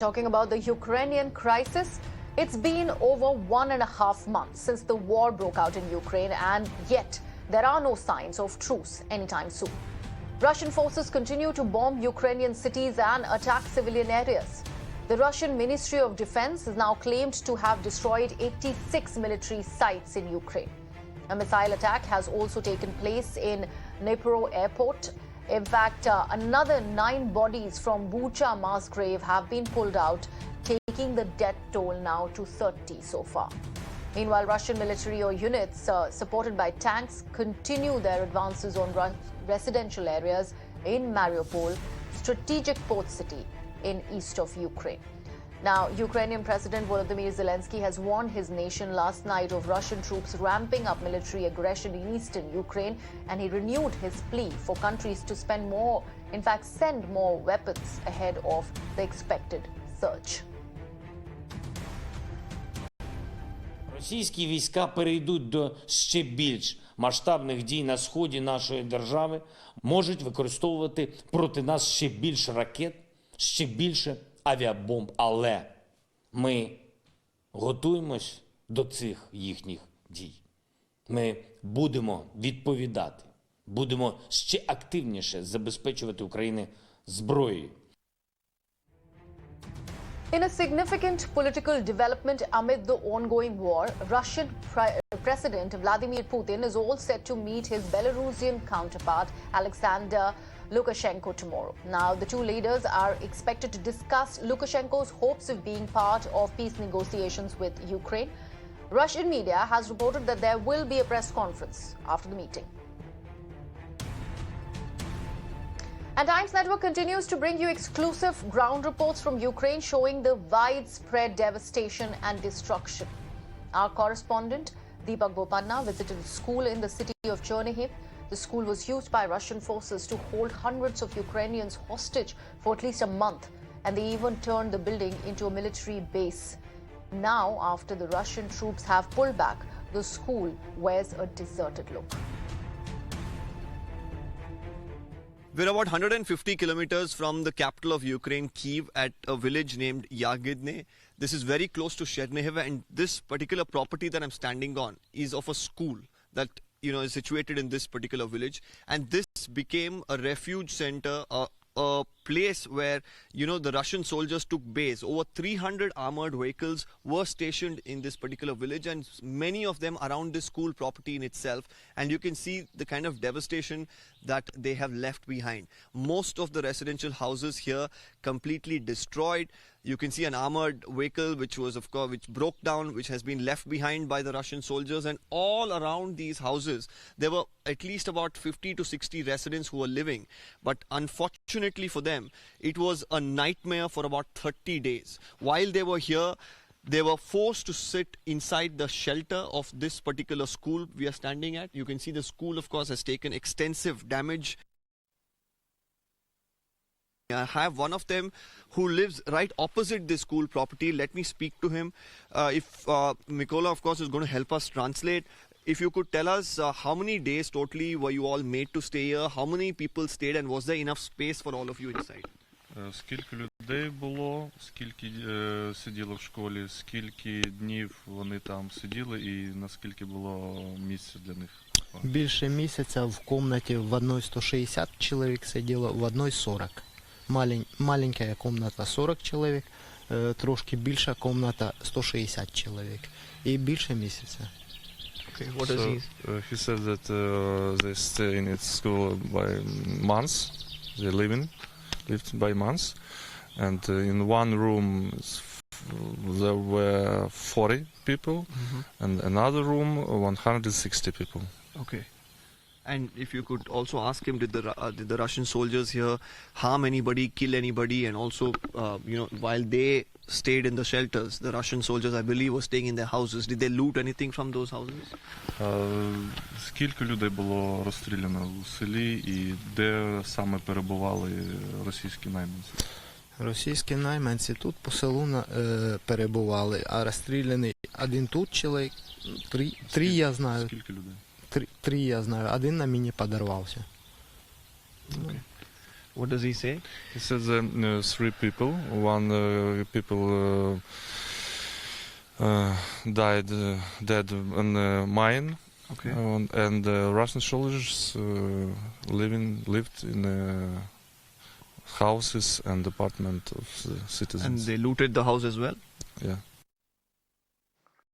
Talking about the Ukrainian crisis, it's been over 1.5 months since the war broke out in Ukraine, and yet there are no signs of truce anytime soon. Russian forces continue to bomb Ukrainian cities and attack civilian areas. The Russian Ministry of Defense has now claimed to have destroyed 86 military sites in Ukraine. A missile attack has also taken place in Dnipro airport. In fact, another 9 bodies from Bucha mass grave have been pulled out, taking the death toll now to 30 so far. Meanwhile, Russian military units supported by tanks continue their advances on residential areas in Mariupol, strategic port city in east of Ukraine. Now, Ukrainian President Volodymyr Zelenskyy has warned his nation last night of Russian troops ramping up military aggression in eastern Ukraine, and he renewed his plea for countries to spend more, in fact, send more weapons ahead of the expected surge. Російські війська перейдуть до ще більш масштабних дій на сході нашої держави, можуть використовувати проти нас ще більше ракет, ще більше авіабомб, але ми готуємось до цих їхніх дій. Ми будемо відповідати, будемо ще активніше забезпечувати Україну зброєю. In a significant political development amid the ongoing war, Russian President Vladimir Putin is all set to meet his Belarusian counterpart Alexander Lukashenko tomorrow. Now, the two leaders are expected to discuss Lukashenko's hopes of being part of peace negotiations with Ukraine. Russian media has reported that there will be a press conference after the meeting. And Times Network continues to bring you exclusive ground reports from Ukraine showing the widespread devastation and destruction. Our correspondent, Deepak Bopanna, visited a school in the city of Chernihiv. The school was used by Russian forces to hold hundreds of Ukrainians hostage for at least a month, and they even turned the building into a military base. Now, after the Russian troops have pulled back, the school wears a deserted look. We're about 150 kilometers from the capital of Ukraine, Kyiv, at a village named Yagidne. This is very close to Chernihiv, and this particular property that I'm standing on is of a school that is situated in this particular village, and this became a refuge center, a place where the Russian soldiers took base. Over 300 armored vehicles were stationed in this particular village, and many of them around this school property in itself, and you can see the kind of devastation that they have left behind. Most of the residential houses here completely destroyed. You can see an armored vehicle which broke down, which has been left behind by the Russian soldiers, and all around these houses there were at least about 50 to 60 residents who were living. But unfortunately for them, it was a nightmare for about 30 days. While they were here, they were forced to sit inside the shelter of this particular school we are standing at. You can see the school, of course, has taken extensive damage. I have one of them who lives right opposite this school property. Let me speak to him. If Mikola, of course, is going to help us translate. If you could tell us how many days totally were you all made to stay here? How many people stayed, and was there enough space for all of you inside? Скільки людей було, скільки сиділо в школі, скільки днів вони там сиділи і наскільки було місця для них? Більше місяця в кімнаті в одній 160 чоловік сиділо, в одній 40. Маленька кімната 40 чоловік, трошки більша кімната 160 чоловік. І більше місяця. Okay, what does he? He said that they stay in its school by months. They lived by months, and in one room there were 40 people, and another room 160 people. Okay. And if you could also ask him, did the Russian soldiers here harm anybody, kill anybody, and also while they stayed in the shelters, the Russian soldiers, I believe, were staying in their houses. Did they loot anything from those houses? Скільки людей було розстріляно у селі і де саме перебували російські найманці? Російські найманці тут по селу перебували, а розстріляний один тут чоловік, три я знаю. Скільки людей? Три я знаю, один на міні подорвався. Okay. What does he say? He says 3 people. One people died dead in a mine. Okay. And Russian soldiers lived in houses and apartments of the citizens. And they looted the house as well? Yeah.